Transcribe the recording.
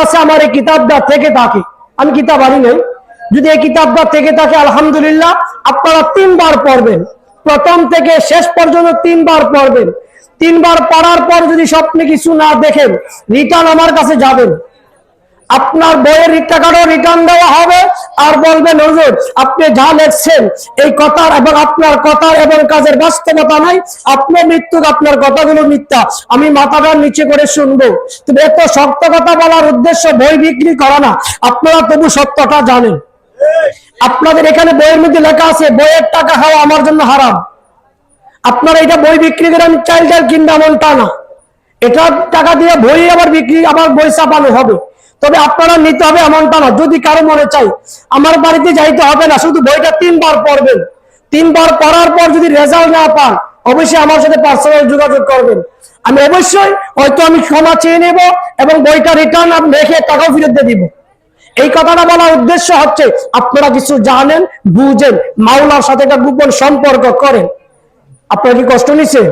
কাছে আমার এই কিতাবটা থেকে থাকে, আমি কিতাব আনি নাই, যদি এই কিতাবটা থেকে থাকে আলহামদুলিল্লাহ আপনারা 3 বার পড়বেন, প্রথম থেকে শেষ পর্যন্ত 3 বার পড়বেন। 3 বার পড়ার পর যদি স্বপ্নে কিছু না দেখেন, রিটার্ন আমার কাছে যাবেন, আপনার বইয়ের টাকাটাও রিটার্ন দেওয়া হবে। আর বলবেন হুজুর আপনি যা লেখছেন এই কথার এবং আপনার কথার এবং কাজের বাস্তবতা নাই, আপনার মৃত্যু, আপনার কথাগুলো মিথ্যা, আমি মাথাটা নিচে করে শুনবো। তবে এত সত্য কথা বলার উদ্দেশ্য বই বিক্রি করা না, আপনারা তবু সত্যটা জানেন। আপনাদের এখানে বইয়ের মধ্যে লেখা আছে বইয়ের টাকা খাওয়া আমার জন্য হারাম। আপনারা এটা বই বিক্রি করে আমি চাইল্ড কিনবো এমনটা না, এটা টাকা দিয়ে বই আবার বিক্রি, আবার বই ছাপানো হবে। তবে আপনারা নিতে হবে এমনটা না। যদি কারো মনে চাই আমার বাড়িতে যাইতে হবে না, শুধু বইটা 3 বার পড়বেন। 3 বার পড়ার পর যদি রেজাল্ট না পান অবশ্যই আমার সাথে পার্সোনাল যোগাযোগ করবেন। আমি অবশ্যই হয়তো আমি ক্ষমা চেয়ে নেব এবং বইটা রিটার্ন রেখে টাকাও ফেরত দিয়ে দিব। এই কথাটা বলার উদ্দেশ্য হচ্ছে আপনারা কিছু জানেন, বুঝেন, মাওলার সাথে একটা গোপন সম্পর্ক করেন। আপনারা কি কষ্ট নিচ্ছেন?